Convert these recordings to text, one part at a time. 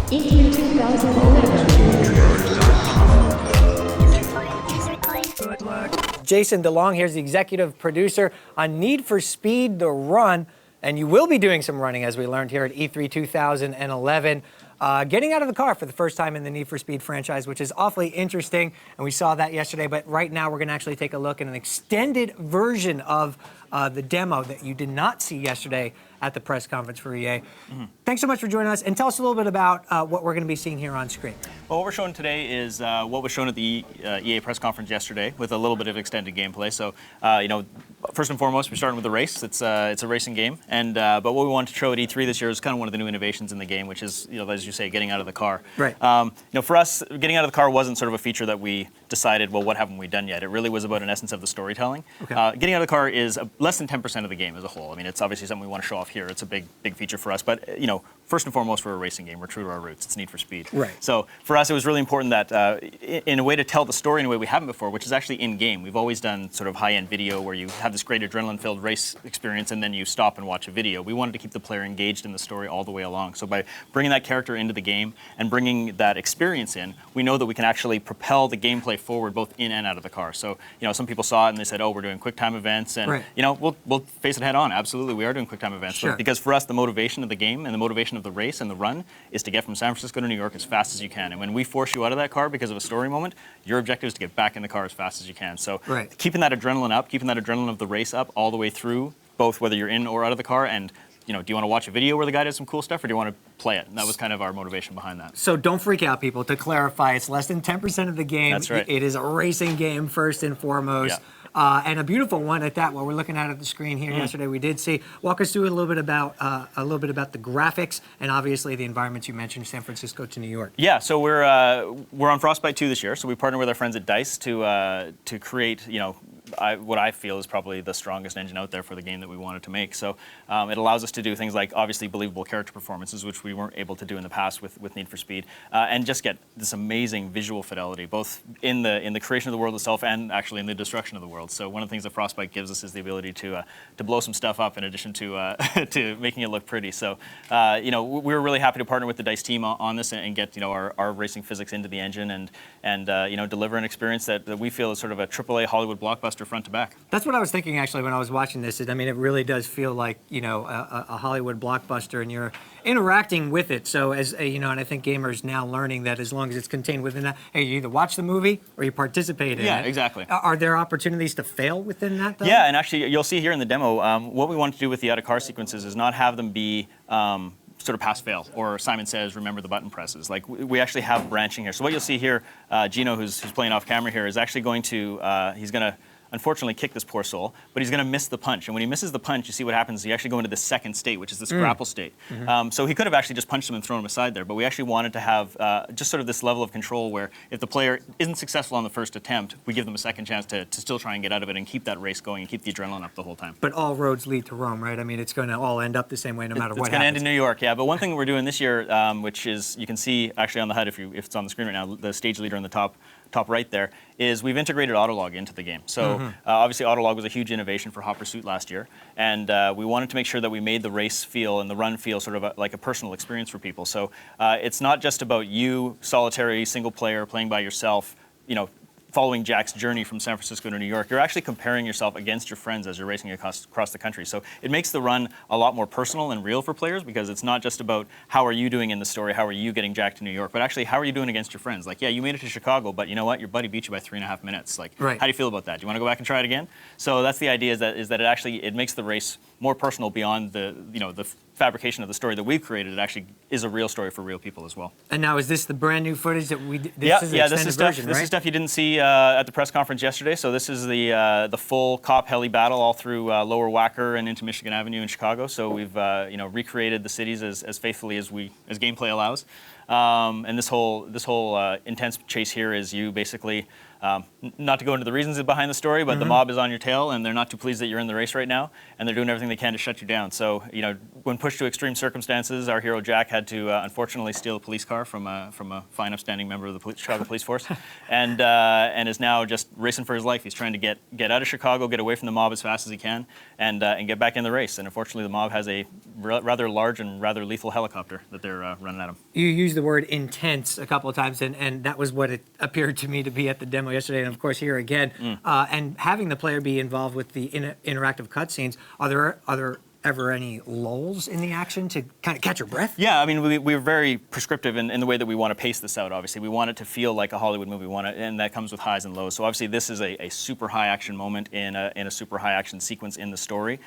E3 2011. Jason Delong here's the executive producer on Need for Speed The Run, and you will be doing some running as we learned here at E3 2011. Getting out of the car for the first time in the Need for Speed franchise, which is awfully interesting, and we saw that yesterday, but right now we're going to actually take a look at an extended version of the demo that you did not see yesterday at the press conference for EA. Thanks so much for joining us, and tell us a little bit about what we're going to be seeing here on screen. Well, what we're showing today is what was shown at the EA press conference yesterday with a little bit of extended gameplay. So, first and foremost, we're starting with the race. It's a racing game, and but what we wanted to show at E3 this year is kind of one of the new innovations in the game, which is, as you say, getting out of the car. Right. For us, getting out of the car wasn't sort of a feature that we decided, well, what haven't we done yet? It really was about an essence of the storytelling. Okay. Getting out of the car is less than 10% of the game as a whole. I mean, it's obviously something we want to show off here. It's a big feature for us, but first and foremost, we're a racing game. We're true to our roots. It's Need for Speed. Right. So for us, it was really important that in a way to tell the story in a way we haven't before, which is actually in-game. We've always done sort of high-end video where you have this great adrenaline-filled race experience and then you stop and watch a video. We wanted to keep the player engaged in the story all the way along. So by bringing that character into the game and bringing that experience in, we know that we can actually propel the gameplay forward both in and out of the car. So, some people saw it and they said, oh, we're doing QuickTime events. And, right. We'll face it head on. Absolutely, we are doing QuickTime events. Sure. Because for us, the motivation of the game and the motivation of the race and the run is to get from San Francisco to New York as fast as you can. And when we force you out of that car because of a story moment, your objective is to get back in the car as fast as you can. So right. keeping that adrenaline up, keeping that adrenaline of the race up all the way through, both whether you're in or out of the car, and do you want to watch a video where the guy does some cool stuff, or do you want to play it? And that was kind of our motivation behind that. So don't freak out, people. To clarify, it's less than 10% of the game. That's right. It is a racing game first and foremost. Yeah. And a beautiful one at that. What we're looking at the screen here yesterday, we did see. Walk us through a little bit about the graphics and obviously the environments you mentioned, San Francisco to New York. Yeah, so we're on Frostbite 2 this year. So we partnered with our friends at DICE to create what I feel is probably the strongest engine out there for the game that we wanted to make. So it allows us to do things like obviously believable character performances, which we weren't able to do in the past with Need for Speed, and just get this amazing visual fidelity, both in the creation of the world itself and actually in the destruction of the world. So one of the things that Frostbite gives us is the ability to blow some stuff up in addition to to making it look pretty. So we were really happy to partner with the DICE team on this and get our racing physics into the engine and deliver an experience that we feel is sort of a AAA Hollywood blockbuster front to back. That's what I was thinking actually when I was watching this. It really does feel like a Hollywood blockbuster, and you're interacting with it. So and I think gamers now learning that as long as it's contained within that, hey, you either watch the movie or you participate in it. Yeah, exactly. Are there opportunities to fail within that, though? Yeah, and actually you'll see here in the demo, what we want to do with the out-of-car sequences is not have them be sort of pass-fail, or Simon Says, remember the button presses. Like, we actually have branching here. So what you'll see here, Gino, who's playing off camera here, is actually going to, he's going to unfortunately kick this poor soul, but he's going to miss the punch. And when he misses the punch, you see what happens. You actually go into the second state, which is this grapple state. So he could have actually just punched him and thrown him aside there, but we actually wanted to have just sort of this level of control where if the player isn't successful on the first attempt, we give them a second chance to still try and get out of it and keep that race going and keep the adrenaline up the whole time. But all roads lead to Rome, right? I mean, it's going to all end up the same way no matter what happens. It's going to end in New York, yeah. But one thing we're doing this year, which is, you can see actually on the HUD if it's on the screen right now, the stage leader in the top right there, is we've integrated Autolog into the game. So obviously Autolog was a huge innovation for Hot Pursuit last year, and we wanted to make sure that we made the race feel and the run feel sort of like a personal experience for people. So it's not just about you, solitary, single player, playing by yourself, following Jack's journey from San Francisco to New York. You're actually comparing yourself against your friends as you're racing across the country. So it makes the run a lot more personal and real for players, because it's not just about how are you doing in the story, how are you getting Jack to New York, but actually how are you doing against your friends. Like, yeah, you made it to Chicago, but you know what? Your buddy beat you by 3.5 minutes. Like, right. How do you feel about that? Do you want to go back and try it again? So that's the idea, is that it makes the race more personal beyond the fabrication of the story that we've created. It actually is a real story for real people as well. And now, is this the brand new footage that we? This is stuff. This is stuff you didn't see at the press conference yesterday. So this is the full cop heli battle all through Lower Wacker and into Michigan Avenue in Chicago. So we've recreated the cities as faithfully as gameplay allows. And this whole intense chase here is you basically. Not to go into the reasons behind the story, but the mob is on your tail, and they're not too pleased that you're in the race right now, and they're doing everything they can to shut you down. So, when pushed to extreme circumstances, our hero Jack had to unfortunately steal a police car from a fine, upstanding member of the Chicago Police Force, and is now just racing for his life. He's trying to get out of Chicago, get away from the mob as fast as he can, and get back in the race. And unfortunately, the mob has a rather large and rather lethal helicopter that they're running at him. You use the word intense a couple of times, and that was what it appeared to me to be at the demo yesterday, and of course here again. And having the player be involved with the interactive cutscenes, are there ever any lulls in the action to kind of catch your breath? Yeah, I mean, we're very prescriptive in the way that we want to pace this out, obviously. We want it to feel like a Hollywood movie, and that comes with highs and lows. So obviously this is a super high action moment in a super high action sequence in the story.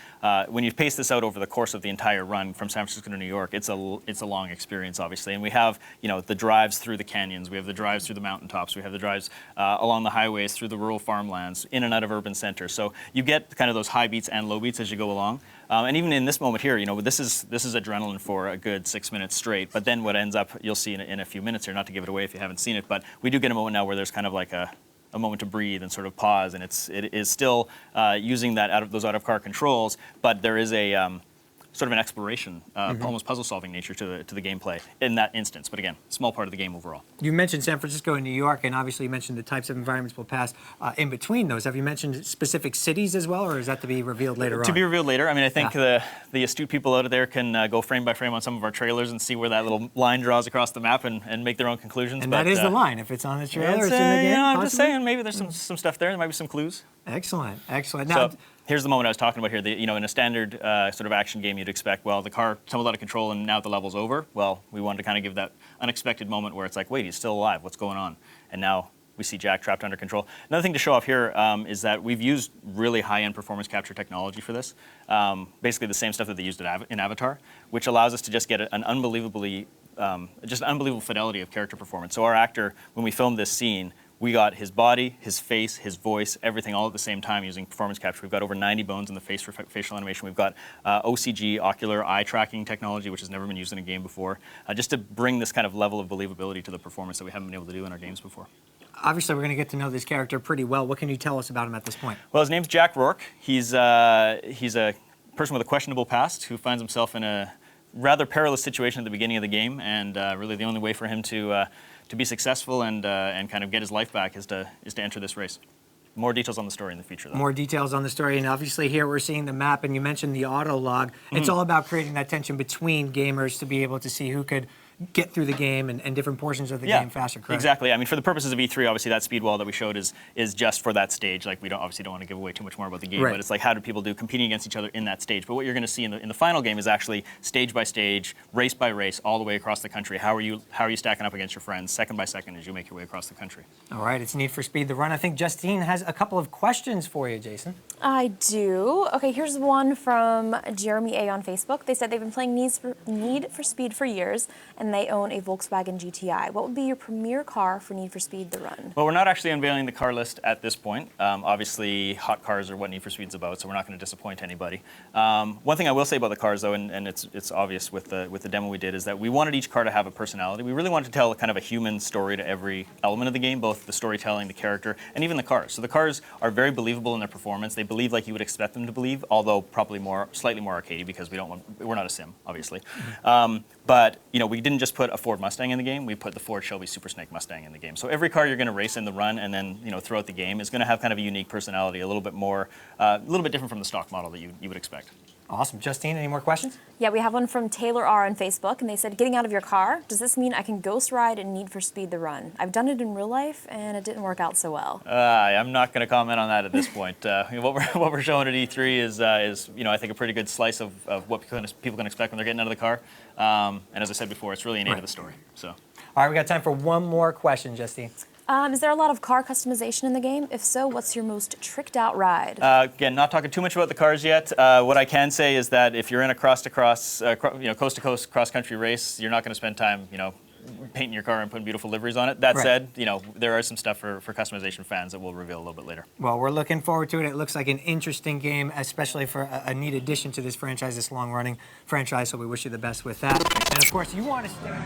When you pace this out over the course of the entire run from San Francisco to New York, it's a long experience, obviously. And we have, the drives through the canyons, we have the drives through the mountaintops, we have the drives along the highways, through the rural farmlands, in and out of urban centers. So you get kind of those high beats and low beats as you go along. And even in this moment here, this is adrenaline for a good 6 minutes straight. But then what ends up, you'll see in a few minutes here, not to give it away if you haven't seen it, but we do get a moment now where there's kind of like a moment to breathe and sort of pause, and it is still using those out of car controls, but there is a sort of an exploration, almost puzzle-solving nature to the gameplay in that instance. But again, small part of the game overall. You mentioned San Francisco and New York, and obviously you mentioned the types of environments we'll pass in between those. Have you mentioned specific cities as well, or is that to be revealed later on? To be revealed later. I mean, I think the astute people out there can go frame by frame on some of our trailers and see where that little line draws across the map and make their own conclusions. And that is the line. If it's on the trailer, it's in the game. I'm just saying, maybe there's some stuff there. There might be some clues. Excellent. Now, so, here's the moment I was talking about here. In a standard sort of action game, you'd expect, well, the car tumbled out of control and now the level's over. Well, we wanted to kind of give that unexpected moment where it's like, wait, he's still alive. What's going on? And now we see Jack trapped under control. Another thing to show off here is that we've used really high-end performance capture technology for this. Basically the same stuff that they used in Avatar, which allows us to just get an unbelievable fidelity of character performance. So our actor, when we filmed this scene, we got his body, his face, his voice, everything all at the same time using performance capture. We've got over 90 bones in the face for facial animation. We've got OCG, ocular eye tracking technology, which has never been used in a game before, just to bring this kind of level of believability to the performance that we haven't been able to do in our games before. Obviously, we're going to get to know this character pretty well. What can you tell us about him at this point? Well, his name's Jack Rourke. He's a person with a questionable past who finds himself in a rather perilous situation at the beginning of the game, and really the only way for him to be successful and kind of get his life back is to enter this race. More details on the story in the future, though. More details on the story, and obviously here we're seeing the map, and you mentioned the auto log. It's all about creating that tension between gamers to be able to see who could get through the game and different portions of the game faster, correct? Exactly. I mean, for the purposes of E3, obviously that speed wall that we showed is just for that stage. Like, we don't want to give away too much more about the game, but it's like, how do people do competing against each other in that stage? But what you're going to see in the final game is actually stage by stage, race by race, all the way across the country. How are you stacking up against your friends, second by second, as you make your way across the country? All right, it's Need for Speed the Run. I think Justine has a couple of questions for you, Jason. I do. Okay, here's one from Jeremy A. on Facebook. They said they've been playing Need for Speed for years, and they own a Volkswagen GTI. What would be your premier car for Need for Speed the Run? Well, we're not actually unveiling the car list at this point. Obviously, hot cars are what Need for Speed's about, so we're not going to disappoint anybody. One thing I will say about the cars, though, and it's obvious with the demo we did, is that we wanted each car to have a personality. We really wanted to tell kind of a human story to every element of the game, both the storytelling, the character, and even the cars. So the cars are very believable in their performance. They believe like you would expect them to believe, although probably slightly more arcadey because we're not a sim, obviously. But we didn't just put a Ford Mustang in the game. We put the Ford Shelby Super Snake Mustang in the game. So every car you're going to race in the run and then throughout the game is going to have kind of a unique personality, a little bit different from the stock model that you would expect. Awesome. Justine, any more questions? Yeah, we have one from Taylor R. on Facebook, and they said, getting out of your car, does this mean I can ghost ride and Need for Speed the Run? I've done it in real life, and it didn't work out so well. I'm not going to comment on that at this point. What we're showing at E3 is I think a pretty good slice of what people can expect when they're getting out of the car. And as I said before, it's really innate to the story. So. All right, we got time for one more question, Justine. Is there a lot of car customization in the game? If so, what's your most tricked out ride? Again, not talking too much about the cars yet. What I can say is that if you're in a coast-to-coast cross-country race, you're not going to spend time, painting your car and putting beautiful liveries on it. That said, there are some stuff for customization fans that we'll reveal a little bit later. Well, we're looking forward to it. It looks like an interesting game, especially for a neat addition to this franchise, this long-running franchise. So we wish you the best with that. And of course, you want to stay.